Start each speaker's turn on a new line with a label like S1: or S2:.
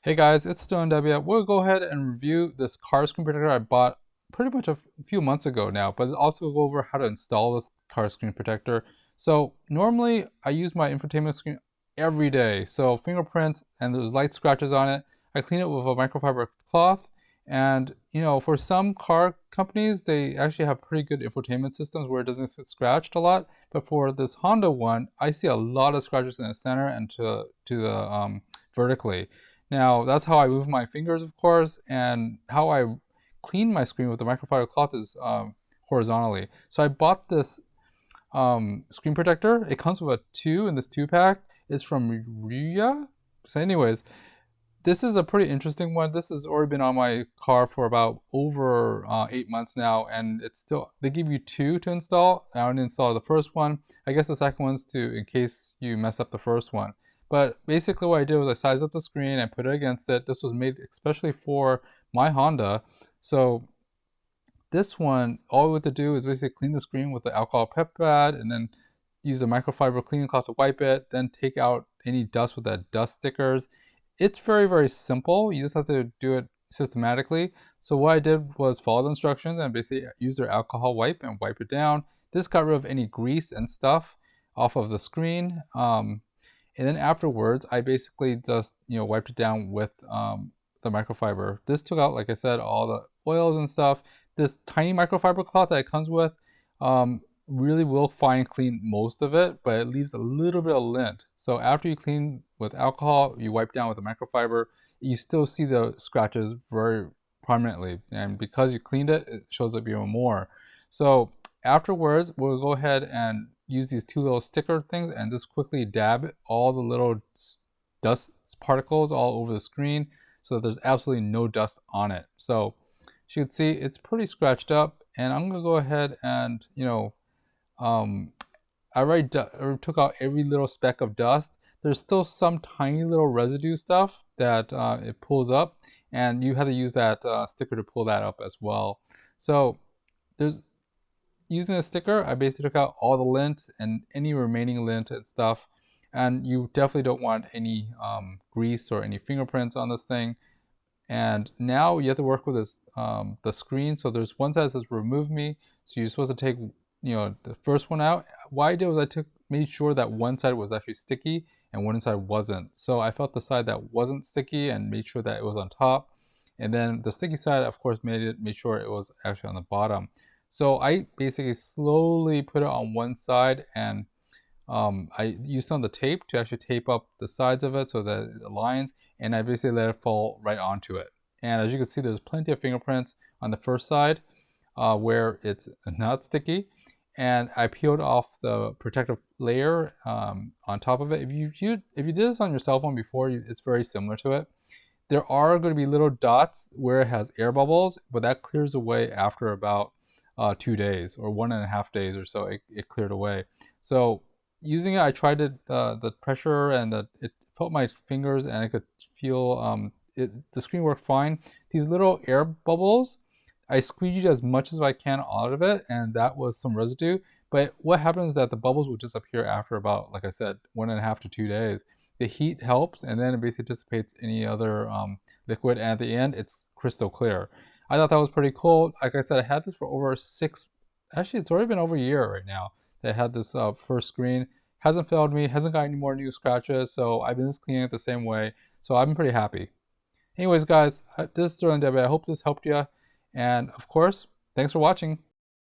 S1: Hey guys, it's Stone W. We'll go ahead and review this car screen protector I bought pretty much a few months ago now, but also go over how to install this car screen protector. So normally I use my infotainment screen every day. So fingerprints and there's light scratches on it. I clean it with a microfiber cloth. And for some car companies, they actually have pretty good infotainment systems where it doesn't get scratched a lot. But for this Honda one, I see a lot of scratches in the center and to the vertically. Now, that's how I move my fingers, of course, and how I clean my screen with the microfiber cloth is horizontally. So I bought this screen protector. It comes with a 2 in this 2-pack. It's from Ria. So anyways, this is a pretty interesting one. This has already been on my car for about over 8 months now, and it's still, they give you 2 to install. I only installed the first one. I guess the second one's in case you mess up the first one. But basically what I did was I sized up the screen and put it against it. This was made especially for my Honda. So this one, all we have to do is basically clean the screen with the alcohol pep pad and then use a microfiber cleaning cloth to wipe it, then take out any dust with that dust stickers. It's very, very simple. You just have to do it systematically. So what I did was follow the instructions and basically use their alcohol wipe and wipe it down. This got rid of any grease and stuff off of the screen. And then afterwards, I basically just wiped it down with the microfiber. This took out, like I said, all the oils and stuff. This tiny microfiber cloth that it comes with really will fine clean most of it, but it leaves a little bit of lint. So after you clean with alcohol, you wipe down with the microfiber, you still see the scratches very prominently. And because you cleaned it, it shows up even more. So afterwards, we'll go ahead and use these 2 little sticker things and just quickly dab all the little dust particles all over the screen so that there's absolutely no dust on it. So as you can see, it's pretty scratched up, and I'm gonna go ahead and I already took out every little speck of dust. There's still some tiny little residue stuff that it pulls up, and you have to use that sticker to pull that up as well. So using a sticker, I basically took out all the lint and any remaining lint and stuff. And you definitely don't want any grease or any fingerprints on this thing. And now you have to work with this the screen. So there's one side that says remove me. So you're supposed to take the first one out. What I did was I made sure that one side was actually sticky and one side wasn't. So I felt the side that wasn't sticky and made sure that it was on top. And then the sticky side, of course, made sure it was actually on the bottom. So I basically slowly put it on one side, and I used some of the tape to actually tape up the sides of it so that it aligns, and I basically let it fall right onto it. And as you can see, there's plenty of fingerprints on the first side where it's not sticky, and I peeled off the protective layer on top of it. If you did this on your cell phone before, it's very similar to it. There are going to be little dots where it has air bubbles, but that clears away after about 2 days or 1.5 days or so. It cleared away. So using it, I tried it, the pressure, and it felt my fingers, and I could feel the screen worked fine. These little air bubbles, I squeeged as much as I can out of it, and that was some residue. But what happens is that the bubbles will disappear after about, like I said, 1.5 to 2 days. The heat helps, and then it basically dissipates any other liquid, and at the end, it's crystal clear. I thought that was pretty cool. Like I said, I had this for over actually it's already been over a year right now that I had this first screen. Hasn't failed me, hasn't got any more new scratches, so I've been just cleaning it the same way. So I'm pretty happy. Anyways guys, this is Sterling Debbie. I hope this helped you. And of course, thanks for watching.